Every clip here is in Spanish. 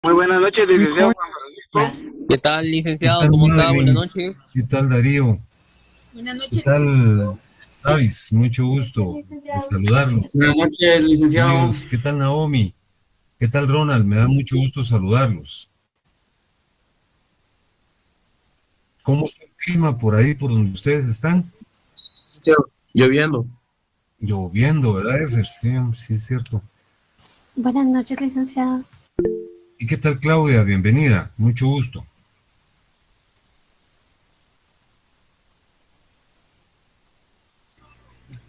Muy buenas noches, licenciado Juan Francisco. ¿Qué tal, ¿Qué licenciado? tal, ¿Cómo está? Buenas Madeline? noches. ¿Qué tal, Darío? Buenas ¿Qué noches, licenciado. tal, Davis? Mucho gusto de saludarlos. Buenas noches, licenciado. Amigos, ¿qué tal, Naomi? ¿Qué tal, Ronald? Me da mucho gusto saludarlos. ¿Cómo está el clima por ahí, por donde ustedes están? Sí, lloviendo. Lloviendo, ¿verdad, Efer? Sí, sí, es cierto. Buenas noches, licenciado. ¿Y qué tal, Claudia? Bienvenida. Mucho gusto.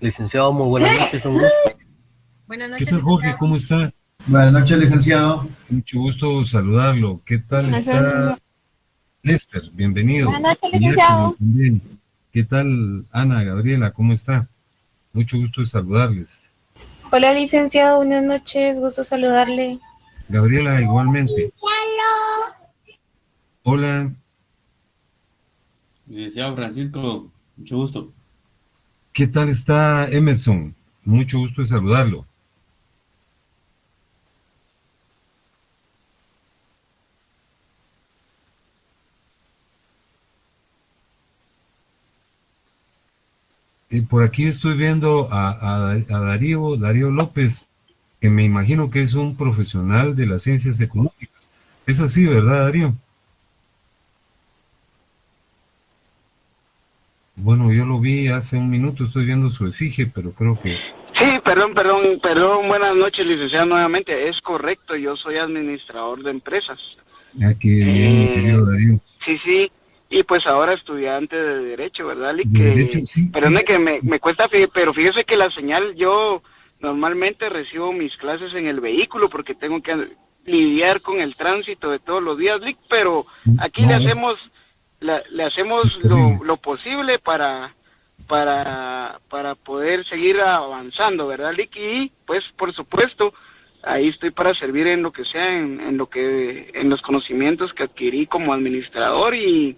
Licenciado, muy buenas noches, un gusto. Buenas ¿Qué noches, tal, Jorge? licenciado. ¿Cómo está? Buenas noches, licenciado. Mucho gusto saludarlo. ¿Qué tal está Lester? Bienvenido. Buenas noches, Jacqueline licenciado. también. ¿Qué tal, Ana, Gabriela? ¿Cómo está? Mucho gusto de saludarles. Hola, licenciado, buenas noches, gusto saludarle. Gabriela, igualmente. Hola, Licenciado Francisco, mucho gusto. ¿qué tal está Emerson? Mucho gusto de saludarlo. Por aquí estoy viendo a Darío López, que me imagino que es un profesional de las ciencias económicas. Es así, ¿verdad, Darío? Bueno, yo lo vi hace un minuto, estoy viendo su efigie, pero creo que... Sí, perdón. Buenas noches, licenciado, nuevamente. Es correcto, yo soy administrador de empresas. Ah, qué bien, mi querido Darío. Sí. Y pues ahora estudiante de Derecho, ¿verdad, Lick? De derecho, sí, Perdone que fíjese. me cuesta, pero fíjese que la señal, yo normalmente recibo mis clases en el vehículo porque tengo que lidiar con el tránsito de todos los días, Lick, pero aquí No, es le hacemos terrible. lo posible para poder seguir avanzando, ¿verdad, Lick? Y pues por supuesto ahí estoy para servir en lo que sea, en los conocimientos que adquirí como administrador y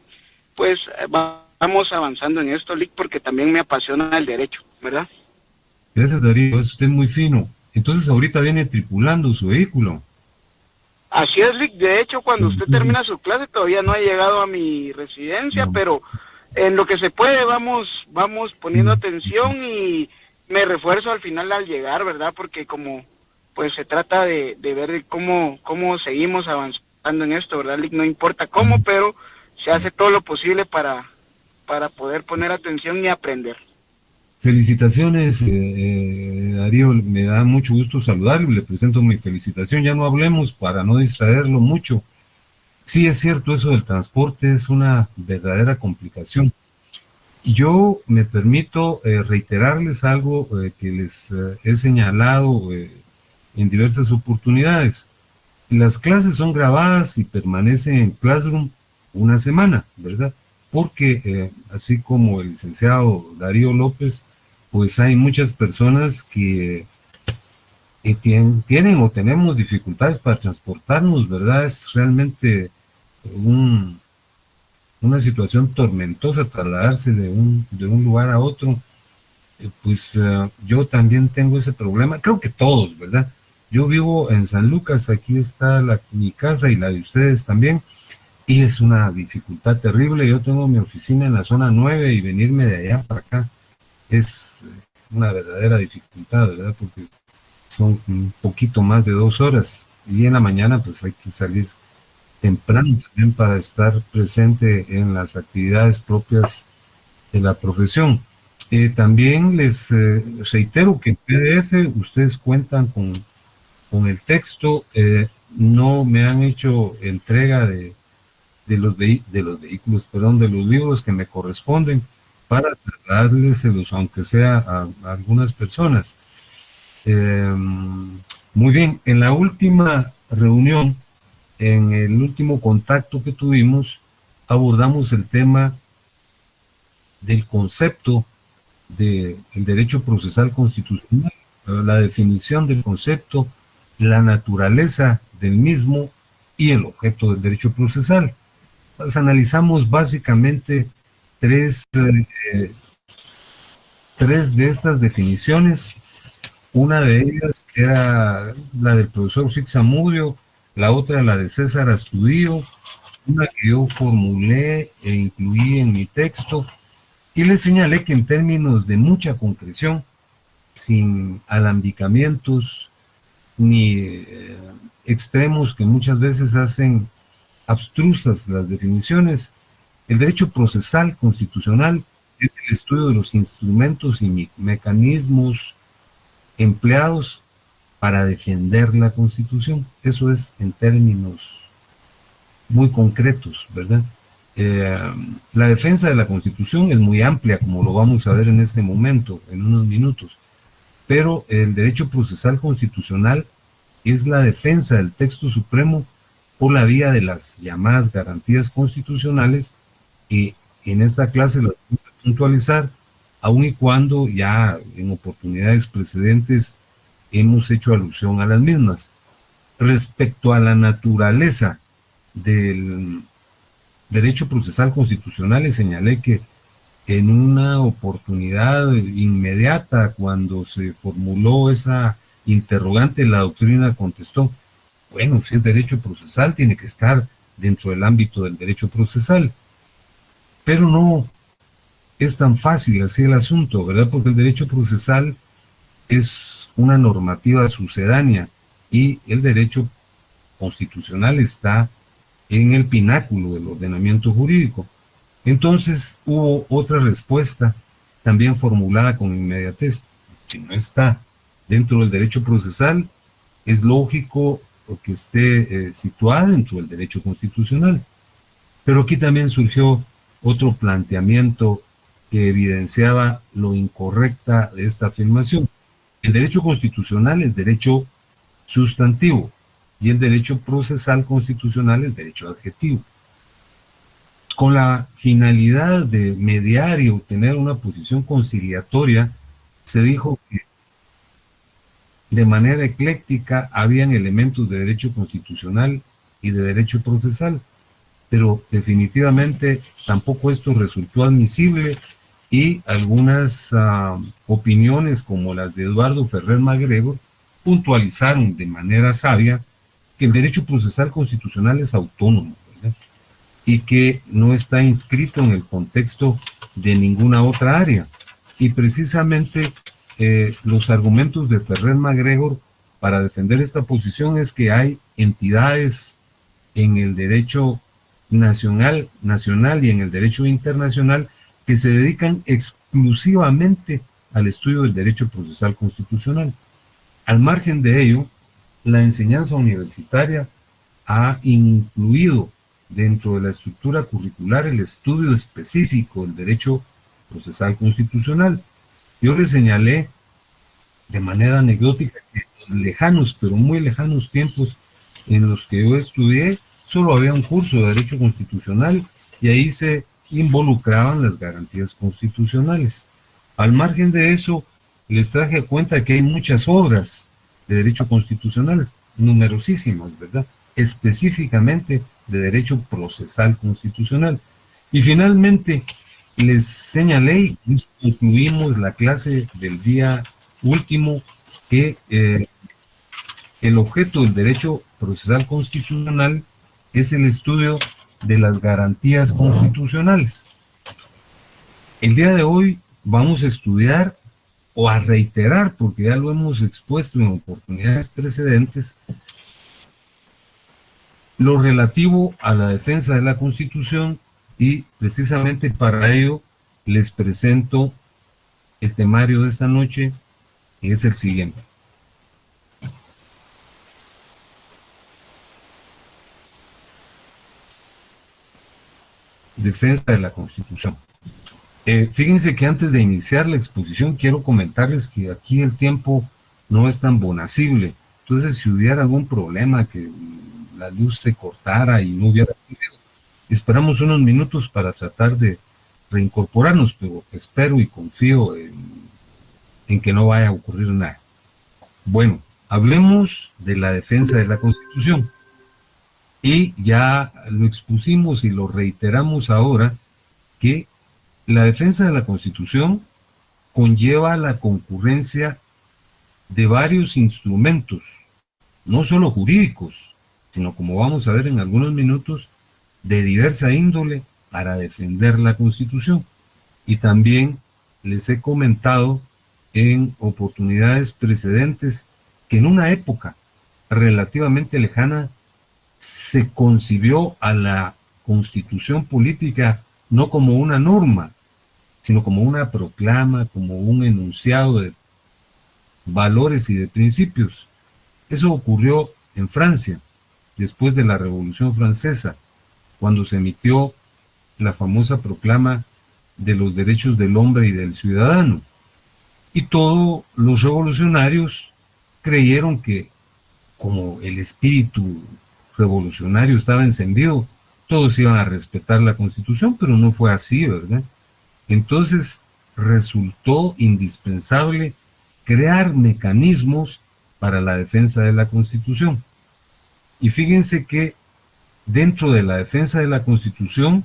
pues vamos avanzando en esto, Lick, porque también me apasiona el derecho, ¿verdad? Gracias, Darío, es usted muy fino. Entonces ahorita viene tripulando su vehículo. Así es, Lick. De hecho, cuando usted termina Entonces, su clase, todavía no ha llegado a mi residencia, no, pero en lo que se puede vamos poniendo sí. atención y me refuerzo al final al llegar, ¿verdad? Porque como pues se trata de ver cómo seguimos avanzando en esto, ¿verdad, Lick? No importa cómo, pero se hace todo lo posible para poder poner atención y aprender. Felicitaciones, Darío, me da mucho gusto saludarlo, le presento mi felicitación, ya no hablemos para no distraerlo mucho. Sí, es cierto, eso del transporte es una verdadera complicación. Y yo me permito reiterarles algo que les he señalado en diversas oportunidades. Las clases son grabadas y permanecen en Classroom una semana, ¿verdad? Porque así como el licenciado Darío López, pues hay muchas personas que tienen o tenemos dificultades para transportarnos, ¿verdad? Es realmente un, una situación tormentosa trasladarse de un lugar a otro. Pues yo también tengo ese problema, creo que todos, ¿verdad? Yo vivo en San Lucas, aquí está mi casa y la de ustedes también, y es una dificultad terrible. Yo tengo mi oficina en la zona 9 y venirme de allá para acá es una verdadera dificultad, ¿verdad? Porque son un poquito más de 2 horas y en la mañana pues hay que salir temprano también para estar presente en las actividades propias de la profesión. También les reitero que en PDF ustedes cuentan con el texto, no me han hecho entrega de los vehículos, perdón, de los libros que me corresponden para trasladárselos, aunque sea a algunas personas. Muy bien, en la última reunión, en el último contacto que tuvimos, abordamos el tema del concepto del derecho procesal constitucional, la definición del concepto, la naturaleza del mismo y el objeto del derecho procesal. Pues analizamos básicamente tres, tres de estas definiciones. Una de ellas era la del profesor Fix Amudio, la otra la de César Astudillo, una que yo formulé e incluí en mi texto, y le señalé que en términos de mucha concreción, sin alambicamientos ni extremos que muchas veces hacen abstrusas las definiciones, el derecho procesal constitucional es el estudio de los instrumentos y mecanismos empleados para defender la Constitución. Eso es en términos muy concretos, ¿verdad? La defensa de la Constitución es muy amplia, como lo vamos a ver en este momento, en unos minutos, pero el derecho procesal constitucional es la defensa del texto supremo por la vía de las llamadas garantías constitucionales, y en esta clase lo vamos a puntualizar, aun y cuando ya en oportunidades precedentes hemos hecho alusión a las mismas. Respecto a la naturaleza del derecho procesal constitucional, le señalé que en una oportunidad inmediata, cuando se formuló esa interrogante, la doctrina contestó: bueno, si es derecho procesal, tiene que estar dentro del ámbito del derecho procesal. Pero no es tan fácil así el asunto, ¿verdad? Porque el derecho procesal es una normativa sucedánea y el derecho constitucional está en el pináculo del ordenamiento jurídico. Entonces hubo otra respuesta también formulada con inmediatez: si no está dentro del derecho procesal, es lógico que esté situada dentro del derecho constitucional. Pero aquí también surgió otro planteamiento que evidenciaba lo incorrecta de esta afirmación. El derecho constitucional es derecho sustantivo y el derecho procesal constitucional es derecho adjetivo. Con la finalidad de mediar y obtener una posición conciliatoria, se dijo que de manera ecléctica habían elementos de derecho constitucional y de derecho procesal, pero definitivamente tampoco esto resultó admisible, y algunas opiniones como las de Eduardo Ferrer MacGregor puntualizaron de manera sabia que el derecho procesal constitucional es autónomo, ¿verdad? Y que no está inscrito en el contexto de ninguna otra área. Y precisamente los argumentos de Ferrer MacGregor para defender esta posición es que hay entidades en el derecho nacional y en el derecho internacional que se dedican exclusivamente al estudio del derecho procesal constitucional. Al margen de ello, la enseñanza universitaria ha incluido dentro de la estructura curricular el estudio específico del derecho procesal constitucional. Yo le señalé de manera anecdótica que en los lejanos, pero muy lejanos tiempos en los que yo estudié, solo había un curso de derecho constitucional y ahí se involucraban las garantías constitucionales. Al margen de eso, les traje a cuenta que hay muchas obras de derecho constitucional, numerosísimas, ¿verdad? Específicamente de derecho procesal constitucional. Y finalmente, les señalé, y concluimos la clase del día último, que el objeto del derecho procesal constitucional es el estudio de las garantías constitucionales. El día de hoy vamos a estudiar o a reiterar, porque ya lo hemos expuesto en oportunidades precedentes, lo relativo a la defensa de la Constitución, y precisamente para ello les presento el temario de esta noche, que es el siguiente. Defensa de la Constitución. Fíjense que antes de iniciar la exposición quiero comentarles que aquí el tiempo no es tan bonacible. Entonces, si hubiera algún problema, que la luz se cortara y no hubiera video, esperamos unos minutos para tratar de reincorporarnos, pero espero y confío en que no vaya a ocurrir nada. Bueno, hablemos de la defensa de la Constitución. Y ya lo expusimos y lo reiteramos ahora, que la defensa de la Constitución conlleva la concurrencia de varios instrumentos, no solo jurídicos, sino, como vamos a ver en algunos minutos, de diversa índole para defender la Constitución. Y también les he comentado en oportunidades precedentes que en una época relativamente lejana se concibió a la Constitución política no como una norma, sino como una proclama, como un enunciado de valores y de principios. Eso ocurrió en Francia, después de la Revolución Francesa, cuando se emitió la famosa proclama de los derechos del hombre y del ciudadano. Y todos los revolucionarios creyeron que, como el espíritu revolucionario estaba encendido, todos iban a respetar la Constitución, pero no fue así, ¿verdad? Entonces resultó indispensable crear mecanismos para la defensa de la Constitución. Y fíjense que dentro de la defensa de la Constitución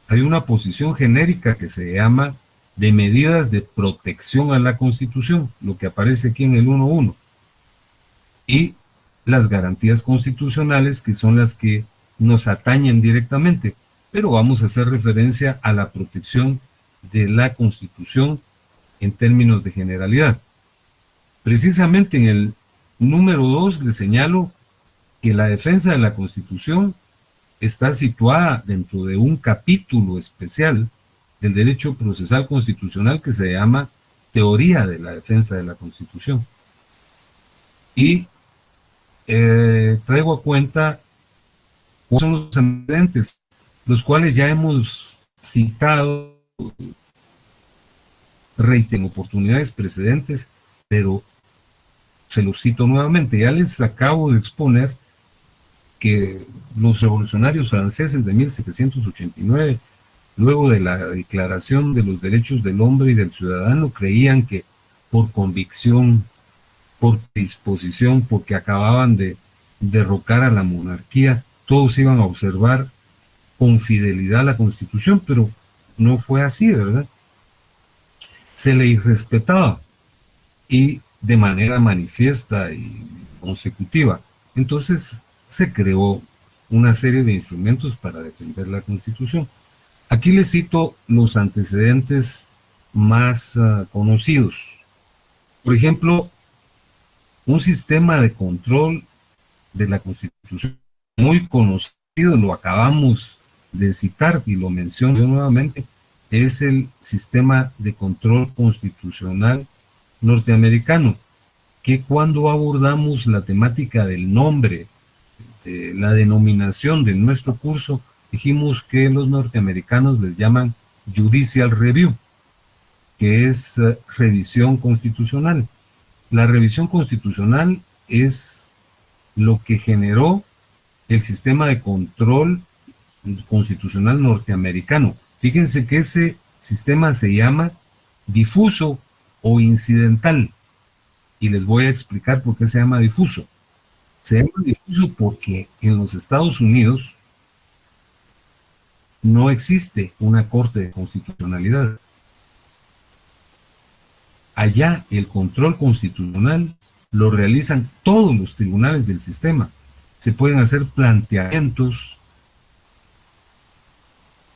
hay una posición genérica que se llama de medidas de protección a la Constitución, lo que aparece aquí en el 1.1, y las garantías constitucionales, que son las que nos atañen directamente, pero vamos a hacer referencia a la protección de la Constitución en términos de generalidad. Precisamente en el número 2 le señalo que la defensa de la Constitución está situada dentro de un capítulo especial del derecho procesal constitucional que se llama Teoría de la Defensa de la Constitución. Y traigo a cuenta cuáles son los antecedentes, los cuales ya hemos citado en oportunidades precedentes, pero se los cito nuevamente. Ya les acabo de exponer que los revolucionarios franceses de 1789, luego de la Declaración de los Derechos del Hombre y del Ciudadano, creían que por convicción, por disposición, porque acababan de derrocar a la monarquía, todos iban a observar con fidelidad la Constitución, pero no fue así, ¿verdad? Se le irrespetaba, y de manera manifiesta y consecutiva. Entonces se creó una serie de instrumentos para defender la Constitución. Aquí les cito los antecedentes más conocidos. Por ejemplo, un sistema de control de la Constitución muy conocido, lo acabamos de citar y lo menciono yo nuevamente, es el sistema de control constitucional norteamericano, que cuando abordamos la temática del nombre, de la denominación de nuestro curso, dijimos que los norteamericanos les llaman Judicial Review, que es revisión constitucional. La revisión constitucional es lo que generó el sistema de control constitucional norteamericano. Fíjense que ese sistema se llama difuso o incidental, y les voy a explicar por qué se llama difuso. Se llama difuso porque en los Estados Unidos no existe una corte de constitucionalidad. Allá el control constitucional lo realizan todos los tribunales del sistema. Se pueden hacer planteamientos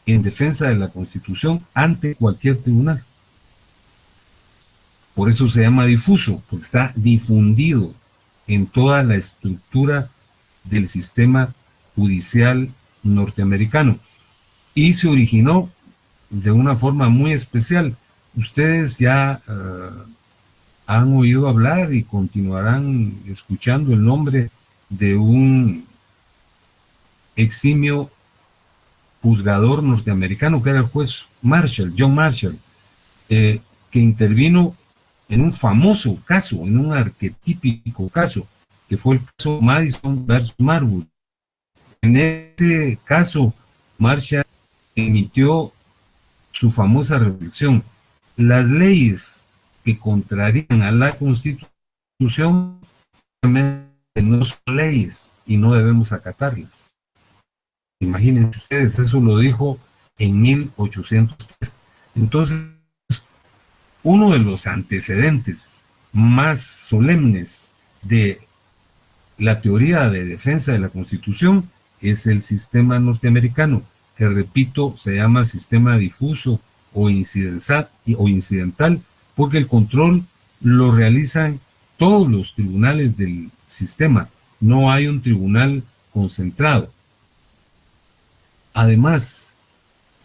en defensa de la Constitución ante cualquier tribunal. Por eso se llama difuso, porque está difundido en toda la estructura del sistema judicial norteamericano. Y se originó de una forma muy especial. Ustedes ya han oído hablar y continuarán escuchando el nombre de un eximio juzgador norteamericano que era el juez Marshall, John Marshall, que intervino en un famoso caso, en un arquetípico caso, que fue el caso Madison versus Marbury. En ese caso, Marshall emitió su famosa reflexión: las leyes que contrarían a la Constitución no son leyes y no debemos acatarlas. Imagínense ustedes, eso lo dijo en 1803. Entonces, uno de los antecedentes más solemnes de La teoría de defensa de la Constitución es el sistema norteamericano, que repito, se llama sistema difuso o incidental, porque el control lo realizan todos los tribunales del sistema, no hay un tribunal concentrado. Además,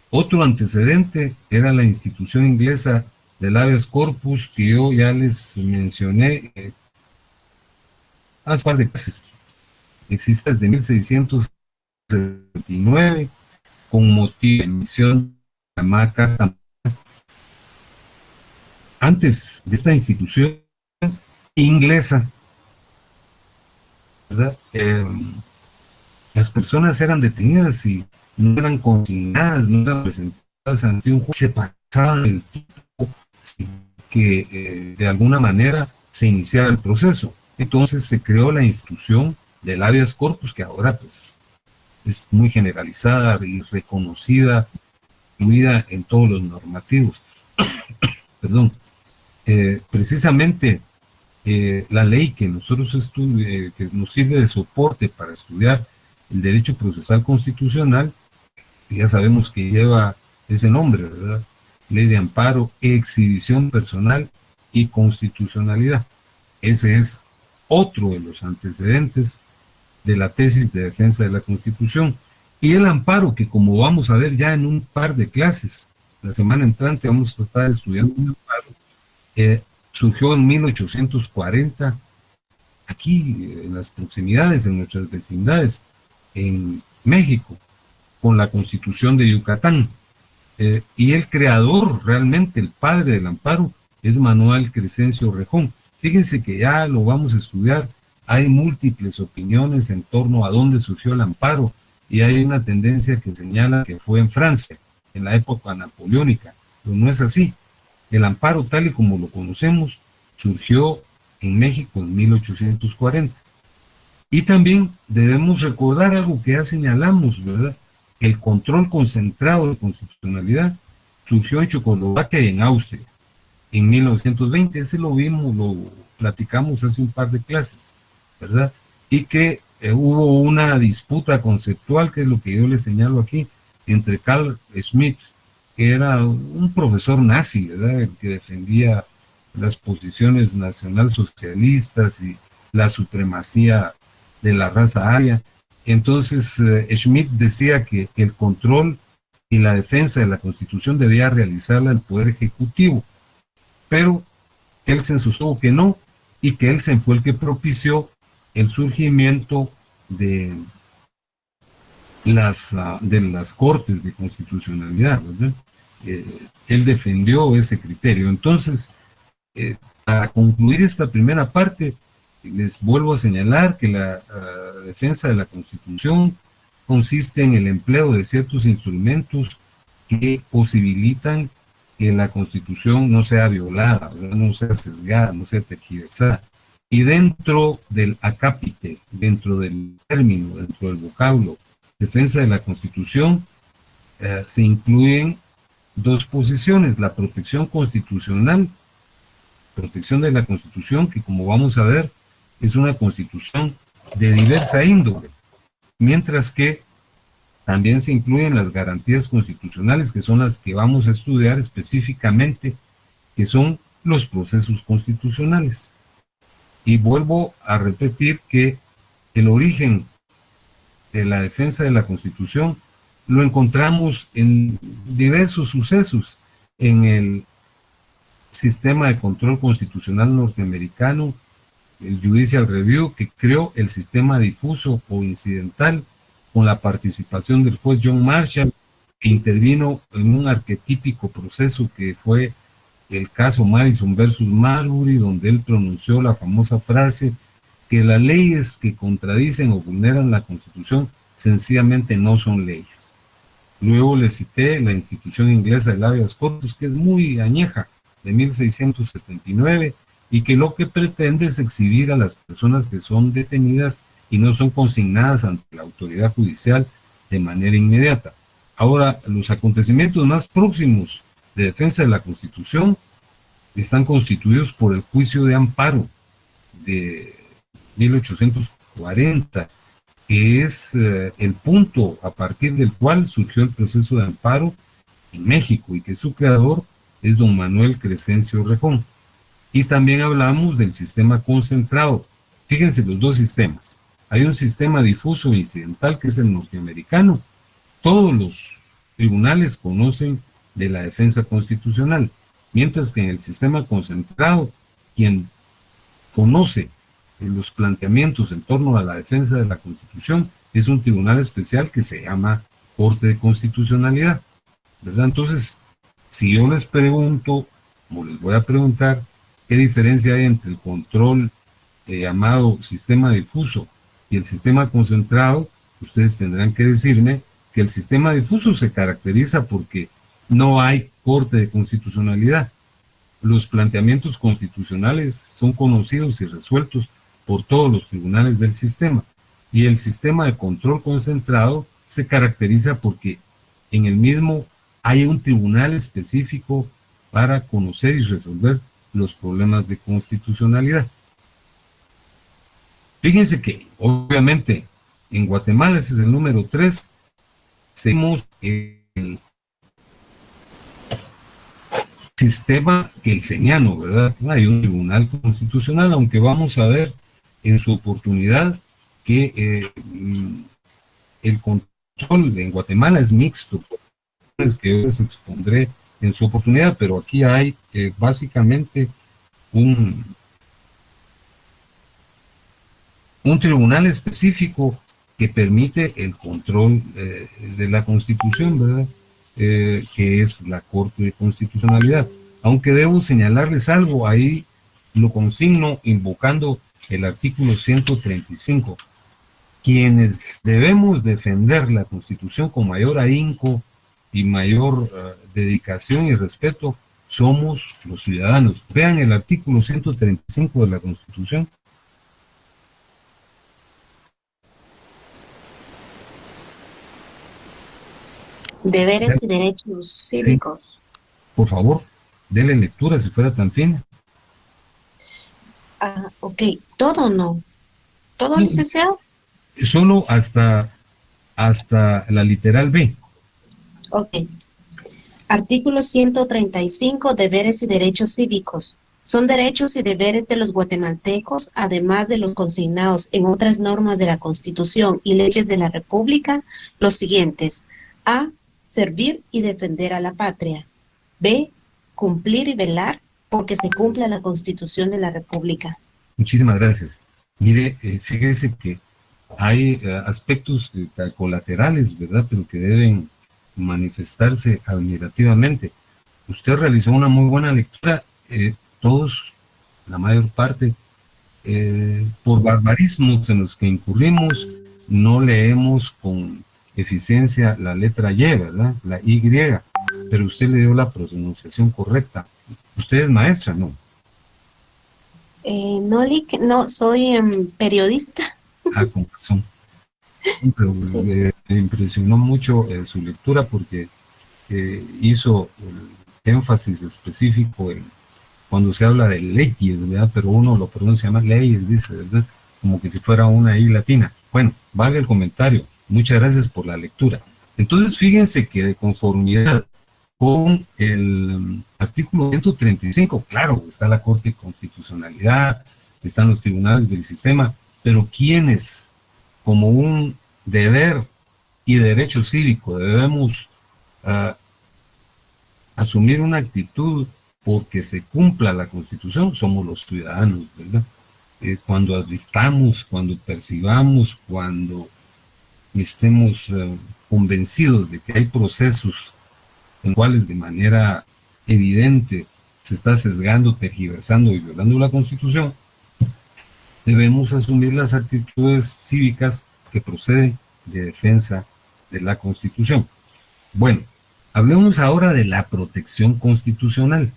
otro antecedente era la institución inglesa del habeas corpus, que yo ya les mencioné hace un par de clases. Existe desde 1679 con motivo de emisión de la Carta. Antes de esta institución inglesa, ¿verdad? Las personas eran detenidas y no eran consignadas, no eran presentadas ante un juez, se pasaban el tiempo sin que de alguna manera se iniciara el proceso. Entonces se creó la institución del habeas corpus, que ahora pues es muy generalizada y reconocida, incluida en todos los normativos. Perdón. Precisamente la ley que nosotros que nos sirve de soporte para estudiar el derecho procesal constitucional, ya sabemos que lleva ese nombre, ¿verdad? Ley de amparo, exhibición personal y constitucionalidad. Ese es otro de los antecedentes de la tesis de defensa de la Constitución. Y el amparo, que como vamos a ver ya en un par de clases, la semana entrante vamos a tratar estudiando un amparo, surgió en 1840, aquí en las proximidades, en nuestras vecindades, en México, con la Constitución de Yucatán. Y el creador, realmente el padre del amparo, es Manuel Crescencio Rejón. Fíjense que ya lo vamos a estudiar, hay múltiples opiniones en torno a dónde surgió el amparo, y hay una tendencia que señala que fue en Francia, en la época napoleónica, pero no es así. El amparo, tal y como lo conocemos, surgió en México en 1840. Y también debemos recordar algo que ya señalamos, ¿verdad? El control concentrado de constitucionalidad surgió en Checoslovaquia y en Austria en 1920. Ese lo vimos, lo platicamos hace un par de clases, ¿verdad? Y que hubo una disputa conceptual, que es lo que yo les señalo aquí, entre Carl Schmitt, que era un profesor nazi, ¿verdad?, el que defendía las posiciones nacionalsocialistas y la supremacía de la raza aria. Entonces Schmitt decía que el control y la defensa de la Constitución debía realizarla el Poder Ejecutivo, pero Kelsen sostuvo que no, y que Kelsen fue el que propició el surgimiento de las Cortes de Constitucionalidad, ¿verdad? Él defendió ese criterio. Entonces, para concluir esta primera parte, les vuelvo a señalar que la defensa de la Constitución consiste en el empleo de ciertos instrumentos que posibilitan que la Constitución no sea violada, ¿verdad?, no sea sesgada, no sea tergiversada. Y dentro del acápite, dentro del término, dentro del vocablo defensa de la Constitución, se incluyen dos posiciones: la protección constitucional, protección de la Constitución, que como vamos a ver es una Constitución de diversa índole, mientras que también se incluyen las garantías constitucionales, que son las que vamos a estudiar específicamente, que son los procesos constitucionales. Y vuelvo a repetir que el origen de la defensa de la Constitución lo encontramos en diversos sucesos, en el sistema de control constitucional norteamericano, el Judicial Review, que creó el sistema difuso o incidental con la participación del juez John Marshall, que intervino en un arquetípico proceso que fue el caso Madison versus Marbury, donde él pronunció la famosa frase que las leyes que contradicen o vulneran la Constitución sencillamente no son leyes. Luego le cité la institución inglesa del habeas corpus, que es muy añeja, de 1679, y que lo que pretende es exhibir a las personas que son detenidas y no son consignadas ante la autoridad judicial de manera inmediata. Ahora, los acontecimientos más próximos de defensa de la Constitución están constituidos por el juicio de amparo de 1840, 40, que es el punto a partir del cual surgió el proceso de amparo en México y que su creador es don Manuel Crescencio Rejón. Y también hablamos del sistema concentrado. Fíjense los dos sistemas. Hay un sistema difuso e incidental que es el norteamericano. Todos los tribunales conocen de la defensa constitucional, mientras que en el sistema concentrado, quien conoce los planteamientos en torno a la defensa de la Constitución es un tribunal especial que se llama Corte de Constitucionalidad, ¿verdad? Entonces, si yo les pregunto, o les voy a preguntar, ¿qué diferencia hay entre el control llamado sistema difuso y el sistema concentrado? Ustedes tendrán que decirme que el sistema difuso se caracteriza porque no hay Corte de Constitucionalidad. Los planteamientos constitucionales son conocidos y resueltos por todos los tribunales del sistema. Y el sistema de control concentrado se caracteriza porque en el mismo hay un tribunal específico para conocer y resolver los problemas de constitucionalidad. Fíjense que, obviamente, en Guatemala, ese es el número 3, seguimos el sistema kelseniano, ¿verdad? Hay un tribunal constitucional, aunque vamos a ver en su oportunidad que el control en Guatemala es mixto, es que yo les expondré en su oportunidad, pero aquí hay básicamente un tribunal específico que permite el control de la Constitución, ¿verdad? Que es la Corte de Constitucionalidad. Aunque debo señalarles algo, ahí lo consigno invocando el artículo 135. Quienes debemos defender la Constitución con mayor ahínco y mayor dedicación y respeto somos los ciudadanos. Vean el artículo 135 de la Constitución. Deberes y derechos cívicos. Por favor, denle lectura si fuera tan fina. Ok, todo no. ¿Todo, licenciado? Solo hasta la literal B. Ok. Artículo 135, deberes y derechos cívicos. Son derechos y deberes de los guatemaltecos, además de los consignados en otras normas de la Constitución y leyes de la República, los siguientes. A. Servir y defender a la patria. B. Cumplir y velar porque se cumpla la Constitución de la República. Muchísimas gracias. Mire, fíjese que hay aspectos colaterales, ¿verdad? Pero que deben manifestarse admirativamente. Usted realizó una muy buena lectura, todos, la mayor parte, por barbarismos en los que incurrimos, no leemos con eficiencia la letra Y, ¿verdad? La Y, pero usted le dio la pronunciación correcta. ¿Usted es maestra, no? No, soy periodista. Con razón. Pero sí. Me impresionó mucho su lectura porque hizo el énfasis específico cuando se habla de leyes, ¿verdad? Pero uno lo pronuncia más leyes, dice, ¿verdad? Como que si fuera una I latina. Bueno, valga el comentario. Muchas gracias por la lectura. Entonces, fíjense que de conformidad con el artículo 135, claro, está la Corte de Constitucionalidad, están los tribunales del sistema, pero quienes, como un deber y derecho cívico, debemos asumir una actitud porque se cumpla la Constitución, somos los ciudadanos, ¿verdad? Cuando advirtamos, cuando percibamos, cuando estemos convencidos de que hay procesos en cuales de manera evidente se está sesgando, tergiversando y violando la Constitución, debemos asumir las actitudes cívicas que proceden de defensa de la Constitución. Bueno, hablemos ahora de la protección constitucional.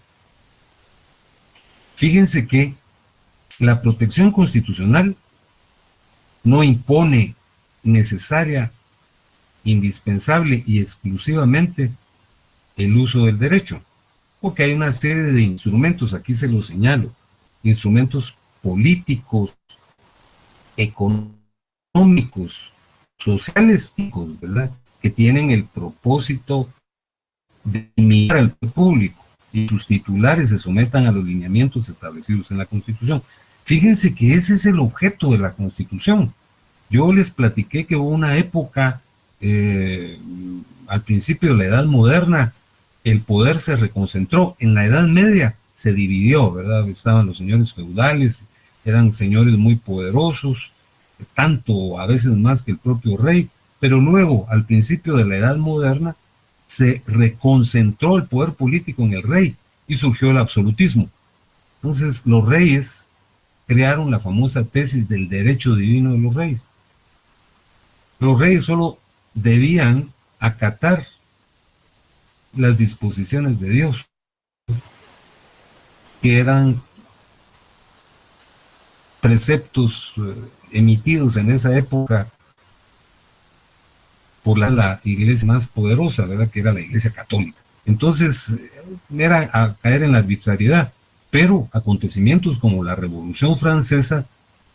Fíjense que la protección constitucional no impone necesaria, indispensable y exclusivamente el uso del derecho, porque hay una serie de instrumentos, aquí se los señalo, instrumentos políticos, económicos, económicos, sociales, ¿verdad?, que tienen el propósito de limitar al público y sus titulares se sometan a los lineamientos establecidos en la Constitución. Fíjense que ese es el objeto de la Constitución. Yo les platiqué que hubo una época, al principio de la Edad Moderna, el poder se reconcentró. En la Edad Media se dividió, ¿verdad? Estaban los señores feudales, eran señores muy poderosos, tanto a veces más que el propio rey, pero luego, al principio de la Edad Moderna, se reconcentró el poder político en el rey y surgió el absolutismo. Entonces, los reyes crearon la famosa tesis del derecho divino de los reyes. Los reyes solo debían acatar las disposiciones de Dios, que eran preceptos emitidos en esa época por la iglesia más poderosa, ¿verdad?, que era la Iglesia Católica. Entonces, era a caer en la arbitrariedad, pero acontecimientos como la Revolución Francesa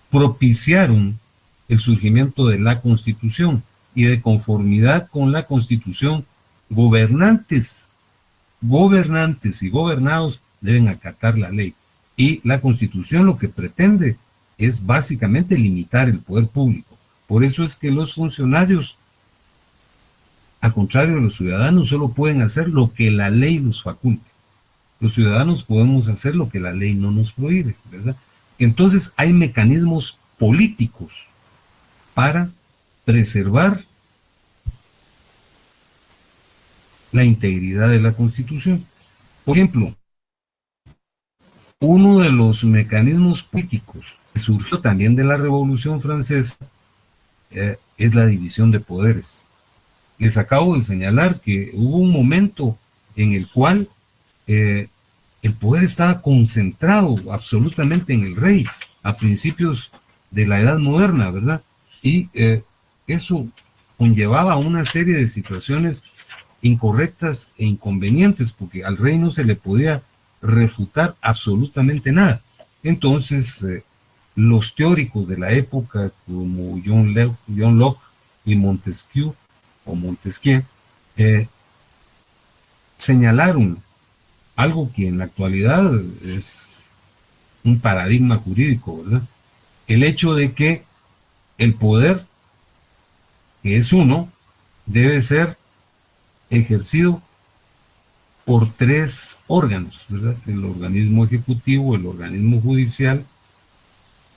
propiciaron el surgimiento de la Constitución, y de conformidad con la Constitución, gobernantes y gobernados deben acatar la ley. Y la Constitución lo que pretende es básicamente limitar el poder público. Por eso es que los funcionarios, al contrario de los ciudadanos, solo pueden hacer lo que la ley los faculte. Los ciudadanos podemos hacer lo que la ley no nos prohíbe, ¿verdad? Entonces hay mecanismos políticos para preservar la integridad de la Constitución. Por ejemplo, uno de los mecanismos políticos que surgió también de la Revolución Francesa es la división de poderes. Les acabo de señalar que hubo un momento en el cual el poder estaba concentrado absolutamente en el rey, a principios de la Edad Moderna, ¿verdad? Y eso conllevaba una serie de situaciones incorrectas e inconvenientes, porque al rey no se le podía refutar absolutamente nada. Entonces, los teóricos de la época, como John Locke y Montesquieu, señalaron algo que en la actualidad es un paradigma jurídico, ¿verdad? El hecho de que el poder, que es uno, debe ser ejercido por tres órganos, ¿verdad? El organismo ejecutivo, el organismo judicial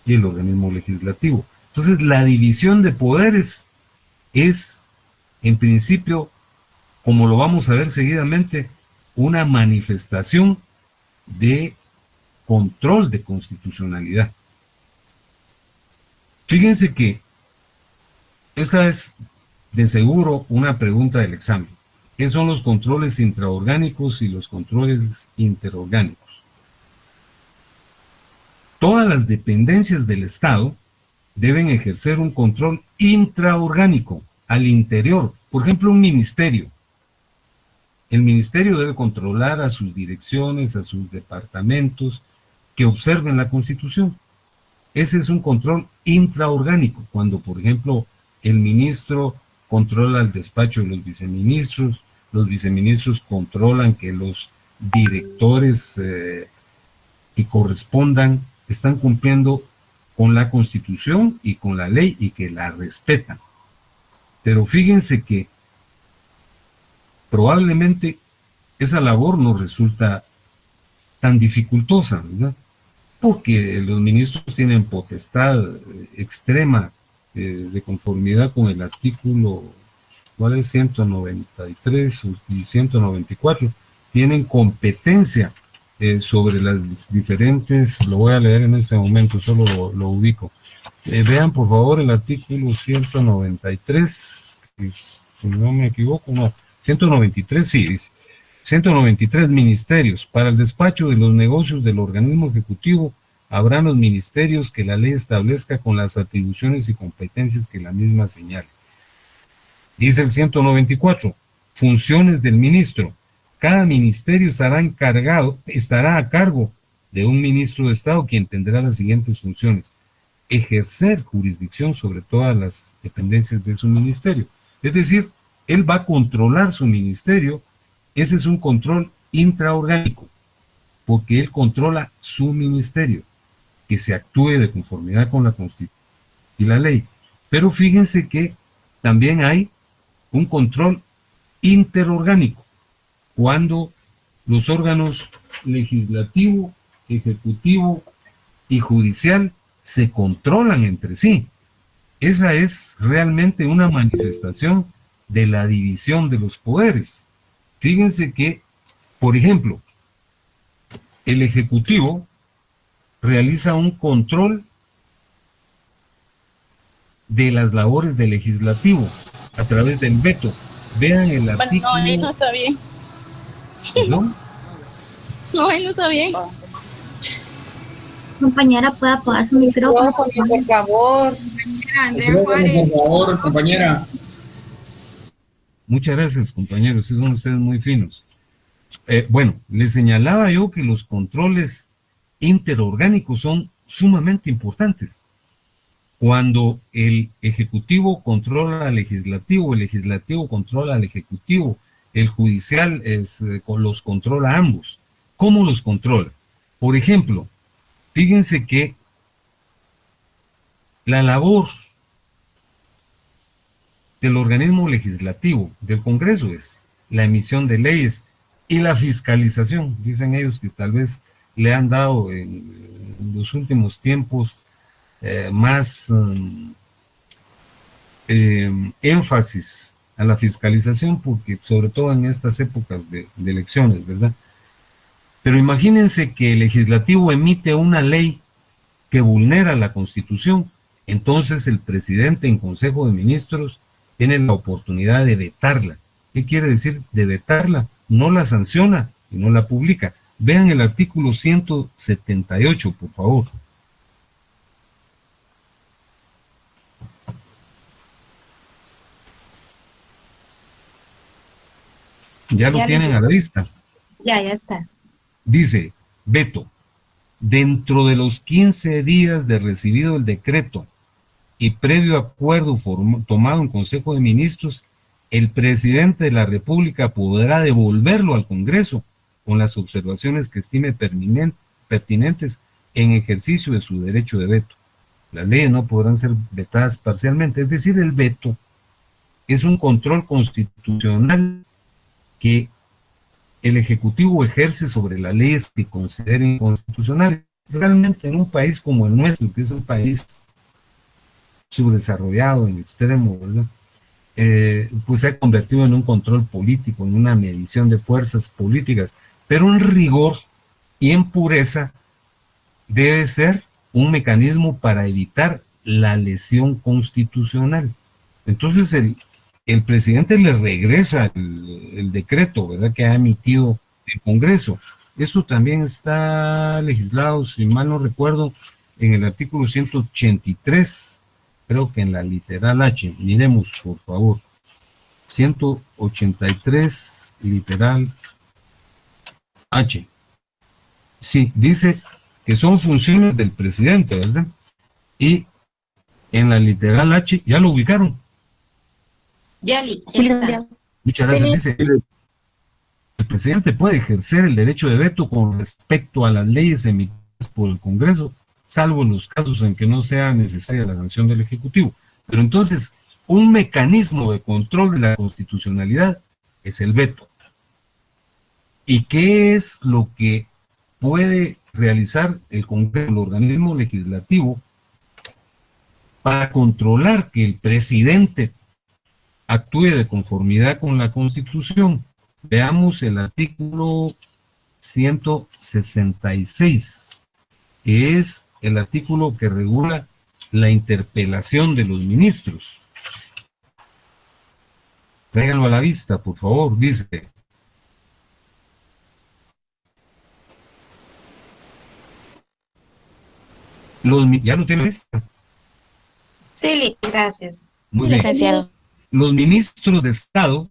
y el organismo legislativo. Entonces, la división de poderes es, en principio, como lo vamos a ver seguidamente, una manifestación de control de constitucionalidad. Fíjense que esta es de seguro una pregunta del examen. ¿Qué son los controles intraorgánicos y los controles interorgánicos? Todas las dependencias del Estado deben ejercer un control intraorgánico al interior. Por ejemplo, un ministerio. El ministerio debe controlar a sus direcciones, a sus departamentos, que observen la Constitución. Ese es un control intraorgánico, cuando, por ejemplo, el ministro controla el despacho de los viceministros controlan que los directores que correspondan están cumpliendo con la Constitución y con la ley y que la respetan. Pero fíjense que probablemente esa labor no resulta tan dificultosa, ¿verdad? Porque los ministros tienen potestad extrema de conformidad con el artículo, ¿cuál es? 193 y 194, tienen competencia sobre las diferentes, lo voy a leer en este momento, solo lo ubico. Vean por favor el artículo 193, si no me equivoco, no, 193, sí, dice, 193 ministerios. Para el despacho de los negocios del organismo ejecutivo, habrán los ministerios que la ley establezca con las atribuciones y competencias que la misma señale. Dice el 194, funciones del ministro. Cada ministerio estará a cargo de un ministro de Estado, quien tendrá las siguientes funciones: ejercer jurisdicción sobre todas las dependencias de su ministerio. Es decir, él va a controlar su ministerio. Ese es un control intraorgánico, porque él controla su ministerio, que se actúe de conformidad con la Constitución y la ley. Pero fíjense que también hay un control interorgánico, cuando los órganos legislativo, ejecutivo y judicial se controlan entre sí. Esa es realmente una manifestación de la división de los poderes. Fíjense que, por ejemplo, el ejecutivo realiza un control de las labores del legislativo a través del veto. Vean el artículo... Bueno, no, ahí no está bien. ¿No? No, ahí no está bien. Compañera, ¿puede apagar su micrófono? Por favor. Andrea Juárez. Por favor, compañera. Muchas gracias, compañeros, sí son ustedes muy finos. Bueno, les señalaba yo que los controles interorgánicos son sumamente importantes. Cuando el Ejecutivo controla al Legislativo, el Legislativo controla al Ejecutivo, el Judicial los controla a ambos. ¿Cómo los controla? Por ejemplo, fíjense que la labor del organismo legislativo, del Congreso, es la emisión de leyes y la fiscalización. Dicen ellos que tal vez le han dado en los últimos tiempos más énfasis a la fiscalización, porque sobre todo en estas épocas de elecciones, ¿verdad? Pero imagínense que el legislativo emite una ley que vulnera la Constitución, entonces el presidente en Consejo de Ministros tiene la oportunidad de vetarla. ¿Qué quiere decir de vetarla? No la sanciona y no la publica. Vean el artículo 178, por favor. Ya lo tienen a la vista. Ya está. Dice, veto, dentro de los 15 días de recibido el decreto y previo acuerdo tomado en Consejo de Ministros, el presidente de la República podrá devolverlo al Congreso con las observaciones que estime pertinentes en ejercicio de su derecho de veto. Las leyes no podrán ser vetadas parcialmente, es decir, el veto es un control constitucional que el Ejecutivo ejerce sobre las leyes que considere inconstitucionales. Realmente en un país como el nuestro, que es un país subdesarrollado en extremo, ¿verdad? Pues se ha convertido en un control político, en una medición de fuerzas políticas, pero en rigor y en pureza debe ser un mecanismo para evitar la lesión constitucional. Entonces el presidente le regresa el decreto, ¿verdad?, que ha emitido el Congreso. Esto también está legislado, si mal no recuerdo, en el artículo 183, creo que en la literal H. Miremos, por favor. 183, literal H. Sí, dice que son funciones del presidente, ¿verdad? Y en la literal H ya lo ubicaron. Muchas gracias. Dice, el presidente puede ejercer el derecho de veto con respecto a las leyes emitidas por el Congreso, salvo en los casos en que no sea necesaria la sanción del Ejecutivo. Pero entonces, un mecanismo de control de la constitucionalidad es el veto. ¿Y qué es lo que puede realizar el Congreso, el organismo legislativo, para controlar que el presidente actúe de conformidad con la Constitución? Veamos el artículo 166, que es el artículo que regula la interpelación de los ministros. Tráiganlo a la vista, por favor. Dice: ¿ya lo tiene lista? Sí, gracias. Muy bien. Los ministros de Estado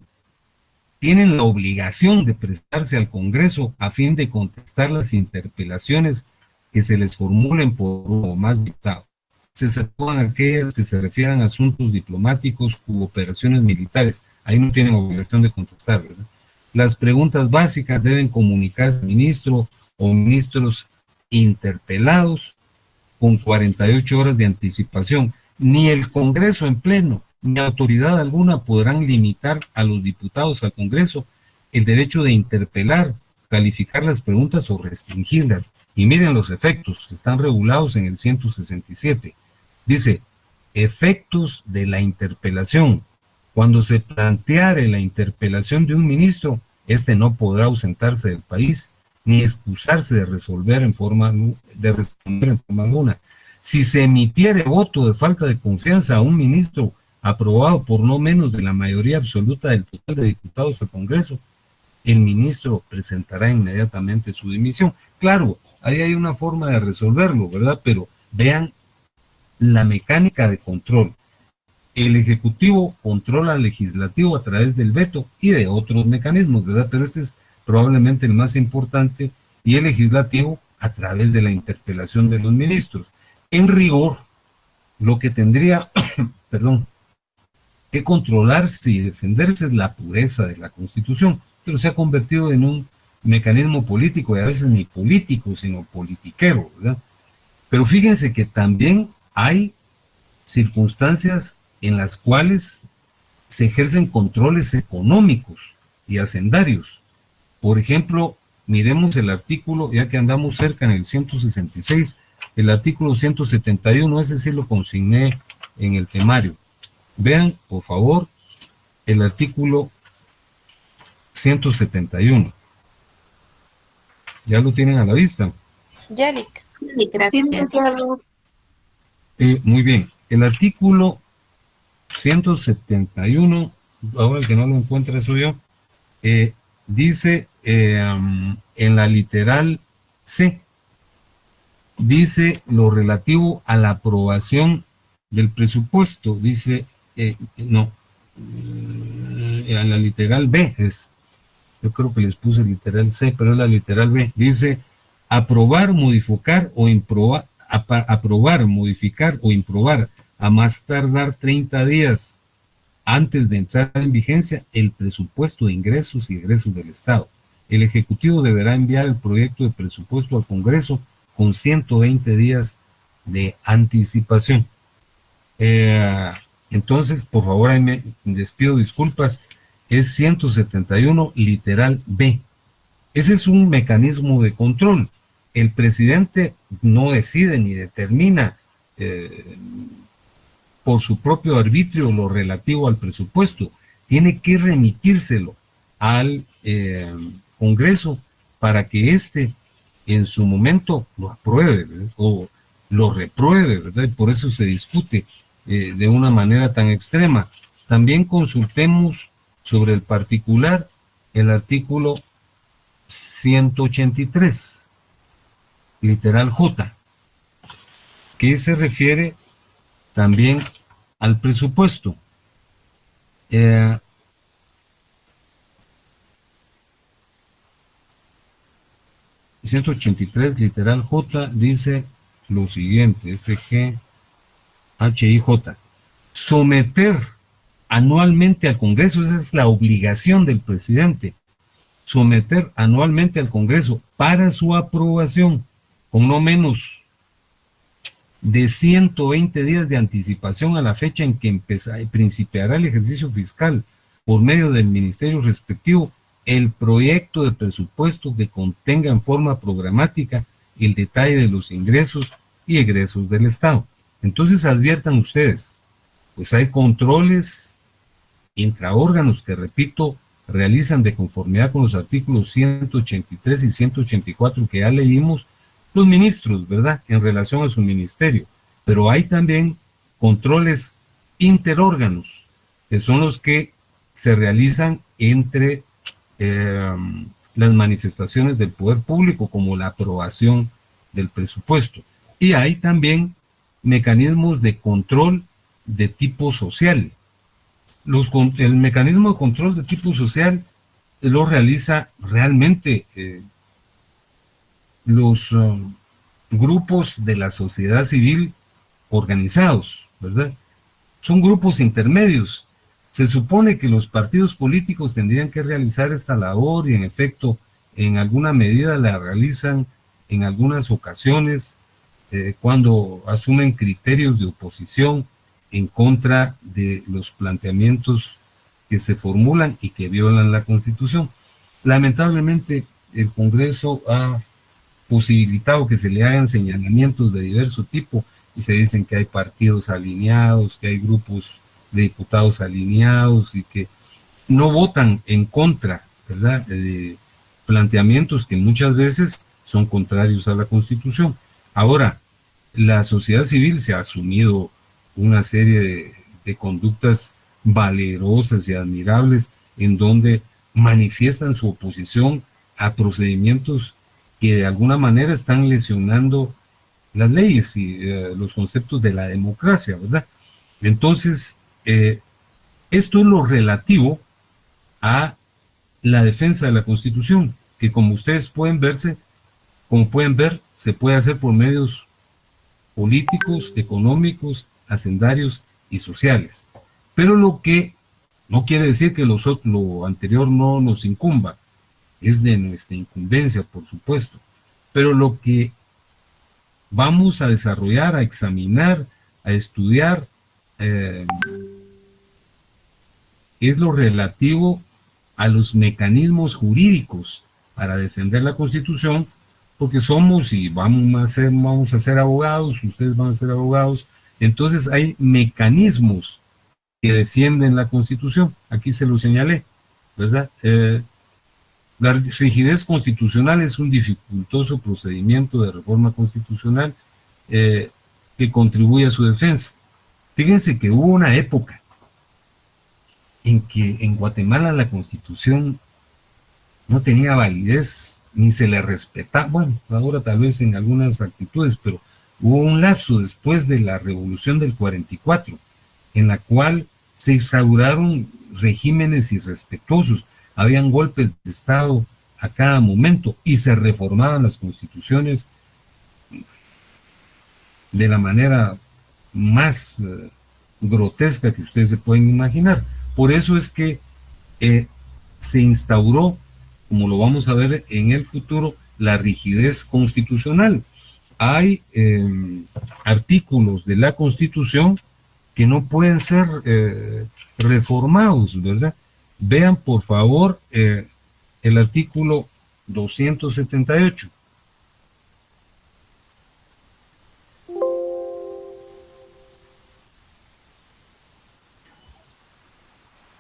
tienen la obligación de prestarse al Congreso a fin de contestar las interpelaciones que se les formulen por uno o más diputados. se sitúan aquellas que se refieran a asuntos diplomáticos u operaciones militares. Ahí no tienen obligación de contestar, ¿verdad? Las preguntas básicas deben comunicarse al ministro o ministros interpelados con 48 horas de anticipación. Ni el Congreso en pleno, ni autoridad alguna podrán limitar a los diputados al Congreso el derecho de interpelar, calificar las preguntas o restringirlas. Y miren los efectos, están regulados en el 167. Dice, efectos de la interpelación. Cuando se planteare la interpelación de un ministro, este no podrá ausentarse del país ni excusarse de responder en forma alguna. Si se emitiere voto de falta de confianza a un ministro aprobado por no menos de la mayoría absoluta del total de diputados al Congreso, el ministro presentará inmediatamente su dimisión. Claro, ahí hay una forma de resolverlo, ¿verdad? Pero vean la mecánica de control. El Ejecutivo controla al Legislativo a través del veto y de otros mecanismos, ¿verdad? Pero este es probablemente el más importante, y el Legislativo a través de la interpelación de los ministros. En rigor, lo que tendría, que controlarse y defenderse es la pureza de la Constitución, pero se ha convertido en un mecanismo político, y a veces ni político, sino politiquero, ¿verdad? Pero fíjense que también hay circunstancias en las cuales se ejercen controles económicos y hacendarios. Por ejemplo, miremos el artículo, ya que andamos cerca en el 166, el artículo 171, ese sí lo consigné en el temario. Vean, por favor, el artículo 171. ¿Ya lo tienen a la vista? Yalik. Sí, gracias. Muy bien. El artículo 171, ahora el que no lo encuentre soy yo, dice en la literal C, dice lo relativo a la aprobación del presupuesto, dice, en la literal B es, yo creo que les puse literal C, pero es la literal B, dice aprobar, modificar o improbar, aprobar, modificar o improbar a más tardar 30 días antes de entrar en vigencia el presupuesto de ingresos y egresos del Estado. El Ejecutivo deberá enviar el proyecto de presupuesto al Congreso con 120 días de anticipación. Entonces, por favor, ahí me les pido disculpas, es 171 literal B. Ese es un mecanismo de control. El presidente no decide ni determina por su propio arbitrio lo relativo al presupuesto. Tiene que remitírselo al Congreso para que éste en su momento lo apruebe, ¿verdad? O lo repruebe, ¿verdad? Y por eso se discute de una manera tan extrema. También consultemos sobre el particular el artículo 183, literal J, que se refiere también al presupuesto. 183 literal J dice lo siguiente, FG HIJ, someter anualmente al Congreso, esa es la obligación del presidente, someter anualmente al Congreso para su aprobación con no menos de 120 días de anticipación a la fecha en que principiará el ejercicio fiscal por medio del ministerio respectivo, el proyecto de presupuesto que contenga en forma programática el detalle de los ingresos y egresos del Estado. Entonces adviertan ustedes, pues hay controles intraórganos que, repito, realizan de conformidad con los artículos 183 y 184 que ya leímos los ministros, ¿verdad?, en relación a su ministerio. Pero hay también controles interórganos, que son los que se realizan entre las manifestaciones del poder público, como la aprobación del presupuesto. Y hay también mecanismos de control de tipo social. El mecanismo de control de tipo social lo realiza realmente los grupos de la sociedad civil organizados, ¿verdad? Son grupos intermedios. Se supone que los partidos políticos tendrían que realizar esta labor y en efecto, en alguna medida la realizan en algunas ocasiones cuando asumen criterios de oposición en contra de los planteamientos que se formulan y que violan la Constitución. Lamentablemente, el Congreso ha posibilitado que se le hagan señalamientos de diverso tipo y se dicen que hay partidos alineados, que hay grupos de diputados alineados y que no votan en contra, ¿verdad?, de planteamientos que muchas veces son contrarios a la Constitución. Ahora, la sociedad civil se ha asumido una serie de conductas valerosas y admirables en donde manifiestan su oposición a procedimientos que de alguna manera están lesionando las leyes y los conceptos de la democracia, ¿verdad? Entonces, esto es lo relativo a la defensa de la Constitución, que como ustedes pueden ver, se puede hacer por medios políticos, económicos, hacendarios y sociales. Pero lo que no quiere decir que lo anterior no nos incumba, es de nuestra incumbencia, por supuesto. Pero lo que vamos a desarrollar, a examinar, a estudiar, es lo relativo a los mecanismos jurídicos para defender la Constitución, porque somos y vamos a ser abogados, ustedes van a ser abogados, entonces hay mecanismos que defienden la Constitución. Aquí se lo señalé, ¿verdad? La rigidez constitucional es un dificultoso procedimiento de reforma constitucional que contribuye a su defensa. Fíjense que hubo una época en que en Guatemala la Constitución no tenía validez ni se le respetaba, bueno, ahora tal vez en algunas actitudes, pero hubo un lapso después de la Revolución del 44 en la cual se instauraron regímenes irrespetuosos, habían golpes de Estado a cada momento y se reformaban las constituciones de la manera más grotesca que ustedes se pueden imaginar. Por eso es que se instauró, como lo vamos a ver en el futuro, la rigidez constitucional. Hay artículos de la Constitución que no pueden ser reformados, ¿verdad? Vean, por favor, el artículo 278.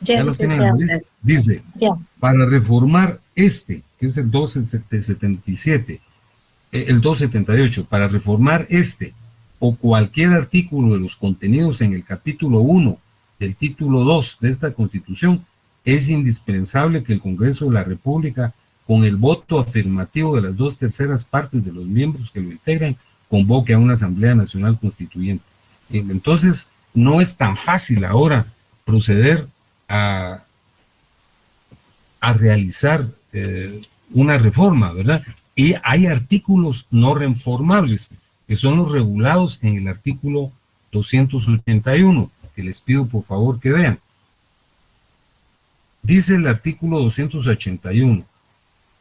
Ya lo tienen, licenciado. dice, Ya. para reformar que es el 277, el 278, para reformar o cualquier artículo de los contenidos en el capítulo 1 del título 2 de esta Constitución, es indispensable que el Congreso de la República, con el voto afirmativo de las 2/3 partes de los miembros que lo integran, convoque a una Asamblea Nacional Constituyente. Entonces, no es tan fácil ahora proceder a realizar una reforma, ¿verdad? Y hay artículos no reformables, que son los regulados en el artículo 281, que les pido por favor que vean. Dice el artículo 281,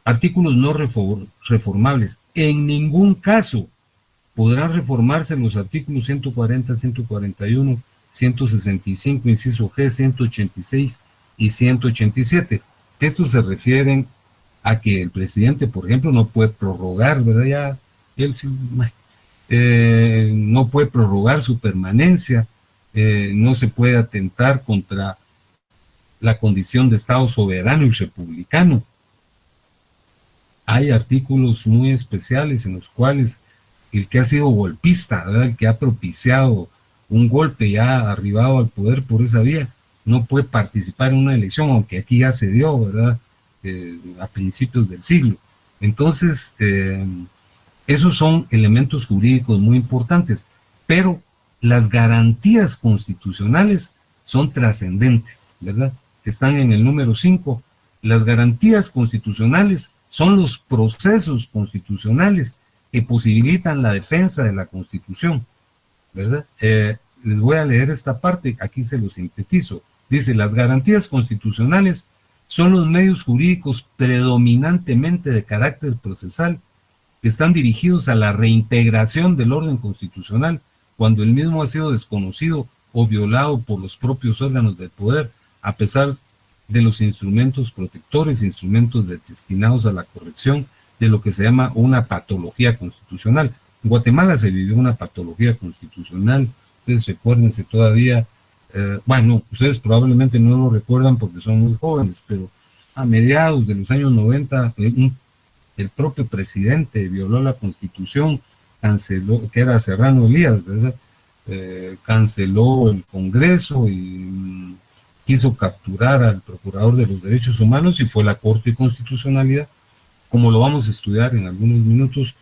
artículos no reformables. En ningún caso podrán reformarse los artículos 140, 141, 165, inciso G, 186 y 187. Estos se refieren a que el presidente, por ejemplo, no puede prorrogar, ¿verdad? Ya, él no puede prorrogar su permanencia, no se puede atentar contra la condición de Estado soberano y republicano. Hay artículos muy especiales en los cuales el que ha sido golpista, ¿verdad?, el que ha propiciado un golpe y ha arribado al poder por esa vía, no puede participar en una elección, aunque aquí ya se dio, ¿verdad?, a principios del siglo. Entonces, esos son elementos jurídicos muy importantes, pero las garantías constitucionales son trascendentes, ¿verdad? Están en el número 5. Las garantías constitucionales son los procesos constitucionales que posibilitan la defensa de la Constitución. ¿verdad? Les voy a leer esta parte, aquí se lo sintetizo. Dice, las garantías constitucionales son los medios jurídicos predominantemente de carácter procesal que están dirigidos a la reintegración del orden constitucional cuando el mismo ha sido desconocido o violado por los propios órganos del poder, a pesar de los instrumentos protectores, instrumentos destinados a la corrección de lo que se llama una patología constitucional. En Guatemala se vivió una patología constitucional, ustedes recuérdense todavía, bueno, ustedes probablemente no lo recuerdan porque son muy jóvenes, pero a mediados de los años 90, el propio presidente violó la Constitución, canceló, que era Serrano Elías, ¿verdad? Canceló el Congreso y quiso capturar al Procurador de los Derechos Humanos y fue la Corte de Constitucionalidad, como lo vamos a estudiar en algunos minutos,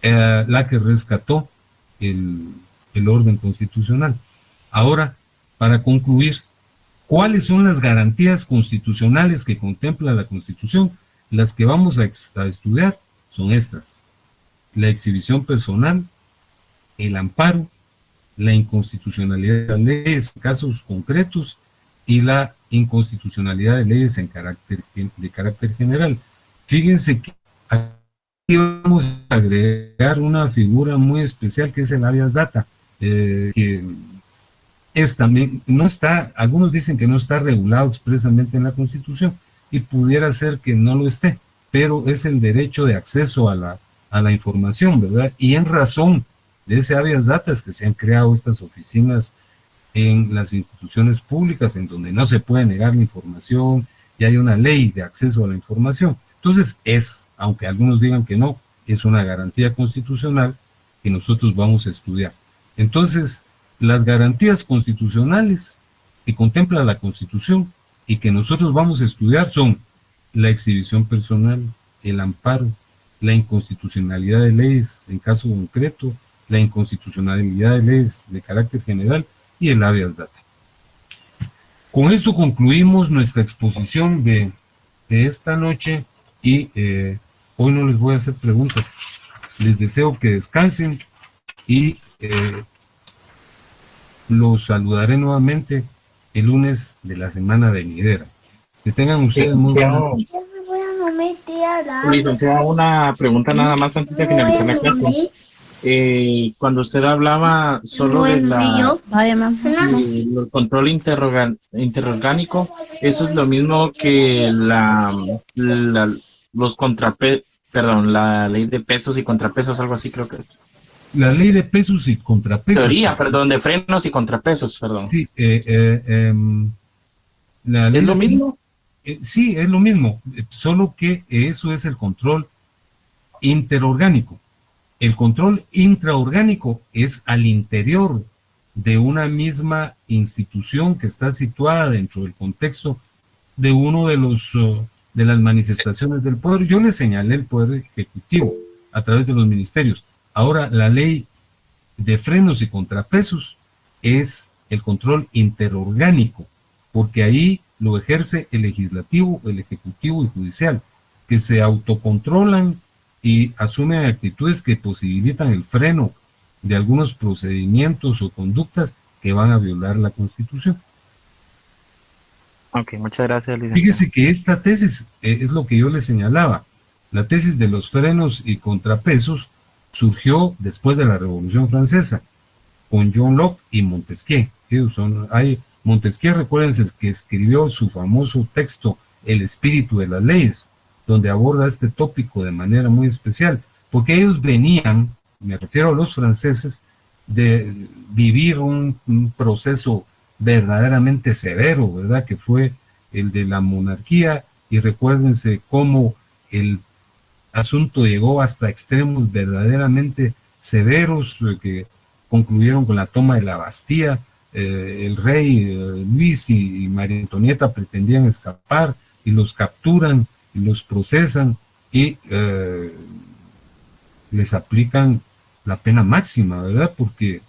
la que rescató el orden constitucional. Ahora, para concluir, ¿cuáles son las garantías constitucionales que contempla la Constitución? Las que vamos a estudiar son estas: la exhibición personal, el amparo, la inconstitucionalidad de las leyes en casos concretos y la inconstitucionalidad de leyes de carácter general. Fíjense que aquí vamos a agregar una figura muy especial que es el habeas data, que es también, no está, algunos dicen que no está regulado expresamente en la Constitución, y pudiera ser que no lo esté, pero es el derecho de acceso a la información, ¿verdad? Y en razón de ese habeas data es que se han creado estas oficinas en las instituciones públicas, en donde no se puede negar la información, y hay una ley de acceso a la información. Entonces aunque algunos digan que no, es una garantía constitucional que nosotros vamos a estudiar. Entonces, las garantías constitucionales que contempla la Constitución y que nosotros vamos a estudiar son la exhibición personal, el amparo, la inconstitucionalidad de leyes en caso concreto, la inconstitucionalidad de leyes de carácter general y el habeas data. Con esto concluimos nuestra exposición de esta noche y hoy no les voy a hacer preguntas. Les deseo que descansen y los saludaré nuevamente el lunes de la semana venidera. Que tengan ustedes muy buena noche. Licenciada, una pregunta nada más antes de finalizar la clase. Cuando usted hablaba solo de el control interorgánico, eso es lo mismo que la ley de pesos y contrapesos, algo así creo que es. La ley de pesos y contrapesos. Teoría, perdón, de frenos y contrapesos, perdón. Sí, la ley ¿es lo mismo? Sí, es lo mismo, solo que eso es el control interorgánico. El control intraorgánico es al interior de una misma institución que está situada dentro del contexto de uno de las manifestaciones del poder. Yo le señalé el poder ejecutivo a través de los ministerios. Ahora, la ley de frenos y contrapesos es el control interorgánico, porque ahí lo ejerce el legislativo, el ejecutivo y judicial, que se autocontrolan y asumen actitudes que posibilitan el freno de algunos procedimientos o conductas que van a violar la Constitución. Ok, muchas gracias, licenciado. Fíjese que esta tesis es lo que yo le señalaba. La tesis de los frenos y contrapesos surgió después de la Revolución Francesa, con John Locke y Montesquieu. Montesquieu, recuérdense, que escribió su famoso texto El espíritu de las leyes, donde aborda este tópico de manera muy especial, porque ellos venían, me refiero a los franceses, de vivir un proceso verdaderamente severo, ¿verdad?, que fue el de la monarquía, y recuérdense cómo el asunto llegó hasta extremos verdaderamente severos que concluyeron con la toma de la Bastilla. El rey Luis y María Antonieta pretendían escapar y los capturan y los procesan y les aplican la pena máxima, ¿verdad? Porque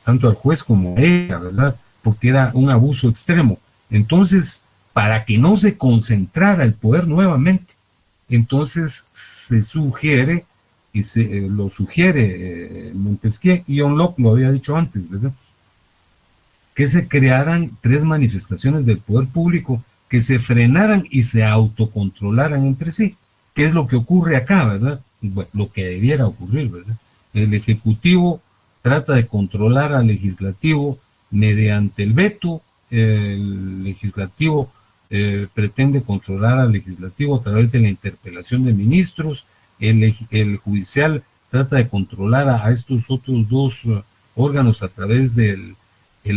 tanto al juez como a ella, ¿verdad? Porque era un abuso extremo. Entonces, para que no se concentrara el poder nuevamente, entonces se sugiere y lo sugiere Montesquieu, y John Locke lo había dicho antes, ¿verdad? Que se crearan 3 manifestaciones del poder público que se frenaran y se autocontrolaran entre sí. ¿Qué es lo que ocurre acá, verdad? Bueno, lo que debiera ocurrir, ¿verdad? El Ejecutivo trata de controlar al Legislativo mediante el veto, el Legislativo pretende controlar al Legislativo a través de la interpelación de ministros, el Judicial trata de controlar a estos otros 2 órganos a través del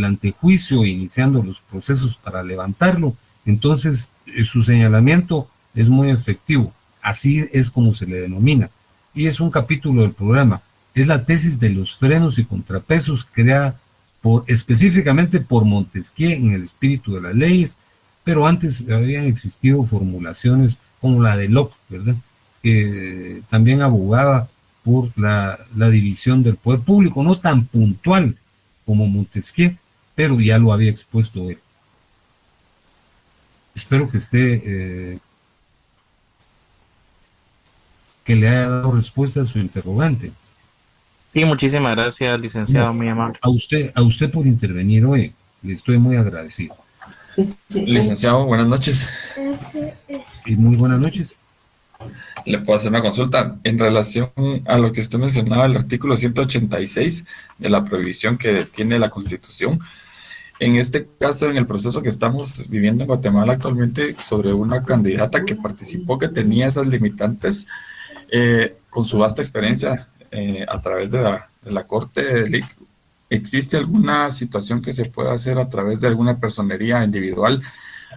antejuicio, iniciando los procesos para levantarlo. Entonces, su señalamiento es muy efectivo, así es como se le denomina, y es un capítulo del programa, es la tesis de los frenos y contrapesos creada específicamente por Montesquieu en el espíritu de las leyes, pero antes habían existido formulaciones como la de Locke, ¿verdad? Que también abogaba por la división del poder público, no tan puntual como Montesquieu, pero ya lo había expuesto él. Espero que que le haya dado respuesta a su interrogante. Sí, muchísimas gracias, licenciado, muy amable. A usted por intervenir hoy, le estoy muy agradecido. Licenciado, buenas noches. Y muy buenas noches. ¿Le puedo hacer una consulta en relación a lo que usted mencionaba, el artículo 186 de la prohibición que tiene la Constitución? En este caso, en el proceso que estamos viviendo en Guatemala actualmente, sobre una candidata que participó, que tenía esas limitantes, con su vasta experiencia a través de la Corte de LIC, ¿existe alguna situación que se pueda hacer a través de alguna personería individual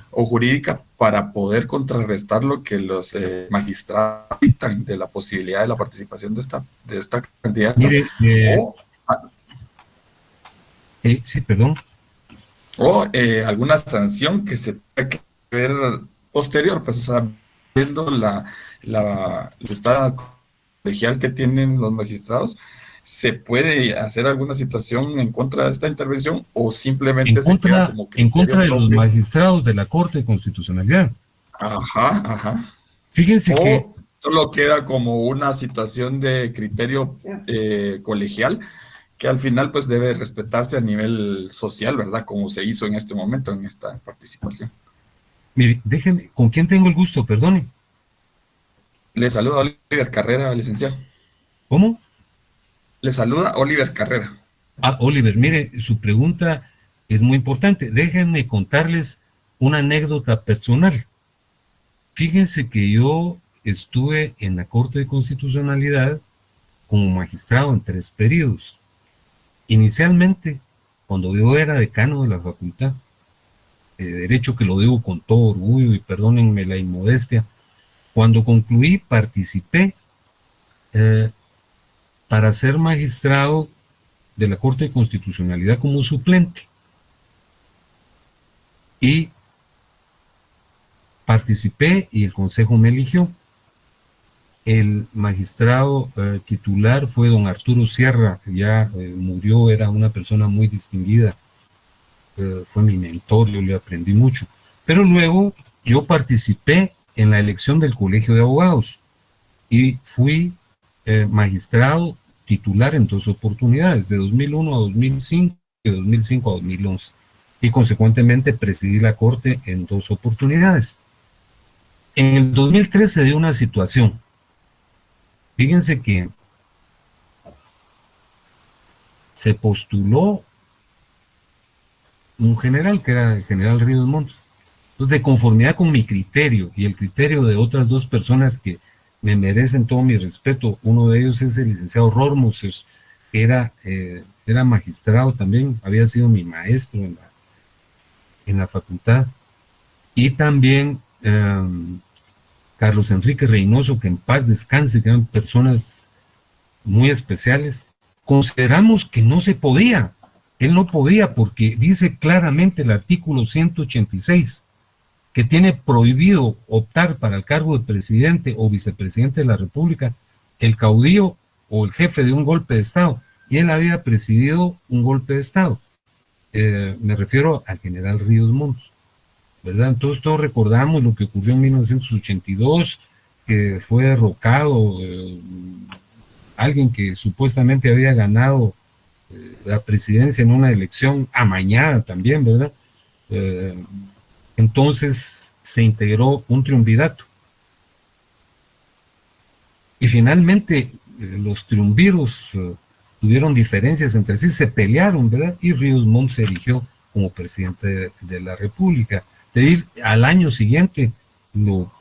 o jurídica para poder contrarrestar lo que los magistrados dictan de la posibilidad de la participación de esta candidata? Mire, sí, perdón. O alguna sanción que se tenga que ver posterior, pues, o sea, viendo la estado colegial que tienen los magistrados, ¿se puede hacer alguna situación en contra de esta intervención o simplemente se queda como en contra de los magistrados de la Corte de Constitucionalidad? Ajá. Fíjense o que solo queda como una situación de criterio colegial que al final pues debe respetarse a nivel social, ¿verdad? Como se hizo en este momento, en esta participación. Mire, déjenme, ¿con quién tengo el gusto? Perdone. Le saluda Oliver Carrera, licenciado. ¿Cómo? Le saluda Oliver Carrera. Oliver, mire, su pregunta es muy importante. Déjenme contarles una anécdota personal. Fíjense que yo estuve en la Corte de Constitucionalidad como magistrado en 3 periodos. Inicialmente, cuando yo era decano de la facultad de Derecho, que lo digo con todo orgullo y perdónenme la inmodestia, cuando concluí participé para ser magistrado de la Corte de Constitucionalidad como suplente. Y participé y el Consejo me eligió. El magistrado titular fue don Arturo Sierra, que ya murió, era una persona muy distinguida, fue mi mentor, yo le aprendí mucho. Pero luego yo participé en la elección del Colegio de Abogados y fui magistrado titular en 2 oportunidades, de 2001 a 2005 y de 2005 a 2011, y consecuentemente presidí la Corte en 2 oportunidades. En el 2003 se dio una situación. Fíjense que se postuló un general, que era el general Ríos Montt. Entonces, de conformidad con mi criterio y el criterio de otras 2 personas que me merecen todo mi respeto, uno de ellos es el licenciado Rormoses, que era magistrado también, había sido mi maestro en la facultad, y también Carlos Enrique Reynoso, que en paz descanse, que eran personas muy especiales. Consideramos que no se podía, él no podía porque dice claramente el artículo 186, que tiene prohibido optar para el cargo de presidente o vicepresidente de la República el caudillo o el jefe de un golpe de Estado, y él había presidido un golpe de Estado. Me refiero al general Ríos Montt, ¿verdad? Entonces todos recordamos lo que ocurrió en 1982, que fue derrocado alguien que supuestamente había ganado la presidencia en una elección amañada también, ¿verdad? Entonces se integró un triunvirato. Y finalmente los triunviros tuvieron diferencias entre sí, se pelearon, ¿verdad? Y Ríos Montt se erigió como presidente de la República. Al año siguiente lo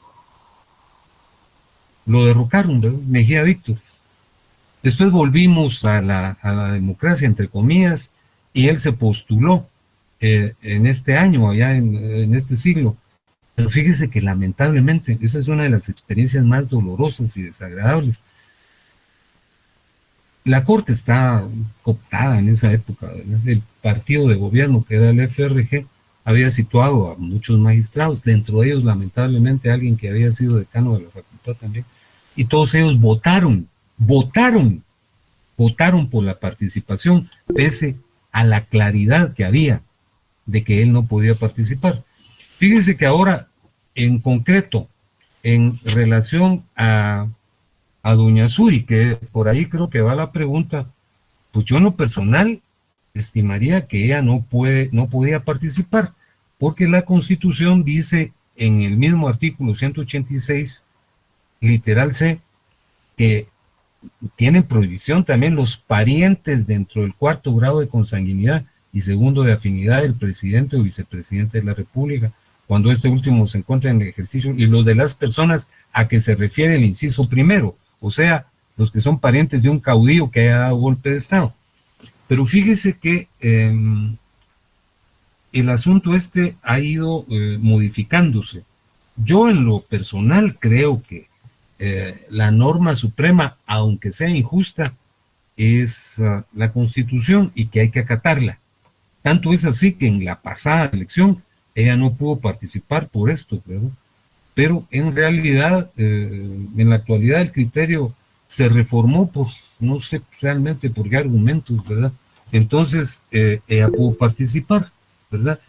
derrocaron, ¿verdad? Mejía Víctores. Después volvimos a la democracia, entre comillas, y él se postuló en este año, allá en este siglo. Pero fíjese que lamentablemente, esa es una de las experiencias más dolorosas y desagradables. La corte está cooptada en esa época, ¿verdad? El partido de gobierno, que era el FRG, había situado a muchos magistrados, dentro de ellos lamentablemente alguien que había sido decano de la facultad también, y todos ellos votaron por la participación, pese a la claridad que había de que él no podía participar. Fíjense que ahora, en concreto, en relación a doña Suri, que por ahí creo que va la pregunta, pues yo en lo personal estimaría que ella no podía participar, porque la Constitución dice en el mismo artículo 186, literal C, que tienen prohibición también los parientes dentro del 4º grado de consanguinidad y 2º de afinidad del presidente o vicepresidente de la República, cuando este último se encuentra en el ejercicio, y los de las personas a que se refiere el inciso primero, o sea, los que son parientes de un caudillo que haya dado golpe de Estado. Pero fíjese que el asunto ha ido modificándose. Yo en lo personal creo que la norma suprema, aunque sea injusta, es la Constitución y que hay que acatarla. Tanto es así que en la pasada elección ella no pudo participar por esto, ¿verdad? Pero en realidad, en la actualidad el criterio se reformó por, no sé realmente por qué argumentos, ¿verdad? Entonces ella pudo participar, ¿verdad?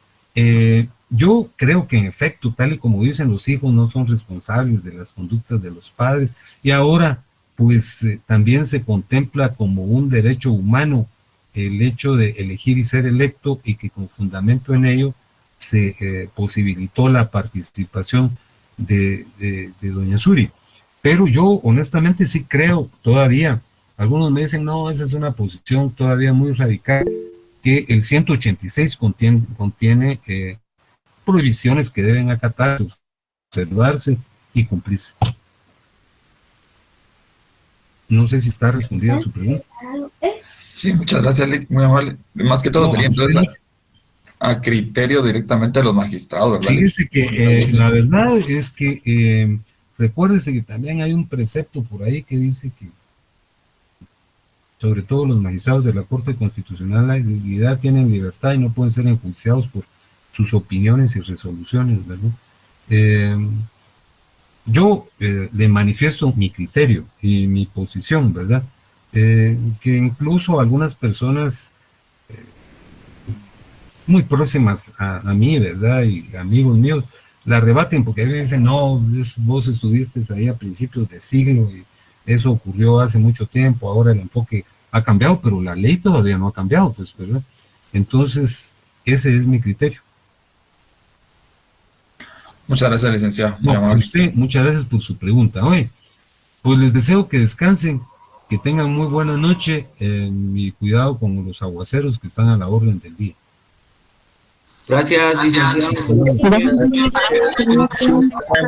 Yo creo que en efecto, tal y como dicen, los hijos no son responsables de las conductas de los padres, y ahora pues también se contempla como un derecho humano el hecho de elegir y ser electo, y que con fundamento en ello se posibilitó la participación de doña Suri. Pero yo honestamente sí creo todavía, algunos me dicen, no, esa es una posición todavía muy radical, que el 186 contiene prohibiciones que deben acatarse, observarse y cumplirse. No sé si está respondida su pregunta. Sí, muchas gracias, Lick, muy amable. Más que todo sería entonces a criterio directamente de los magistrados, ¿verdad? Fíjese que la verdad es que recuérdese que también hay un precepto por ahí que dice que sobre todo los magistrados de la Corte Constitucional tienen libertad y no pueden ser enjuiciados por sus opiniones y resoluciones, ¿verdad? Yo le manifiesto mi criterio y mi posición, ¿verdad? Que incluso algunas personas muy próximas a mí, ¿verdad? Y amigos míos, la rebaten porque dicen, no, vos estuviste ahí a principios de siglo y eso ocurrió hace mucho tiempo, ahora el enfoque ha cambiado, pero la ley todavía no ha cambiado, pues, ¿verdad? Entonces, ese es mi criterio. Muchas gracias, licenciado. No, usted, muchas gracias por su pregunta. Oye, pues les deseo que descansen, que tengan muy buena noche y cuidado con los aguaceros que están a la orden del día. Gracias, licenciado.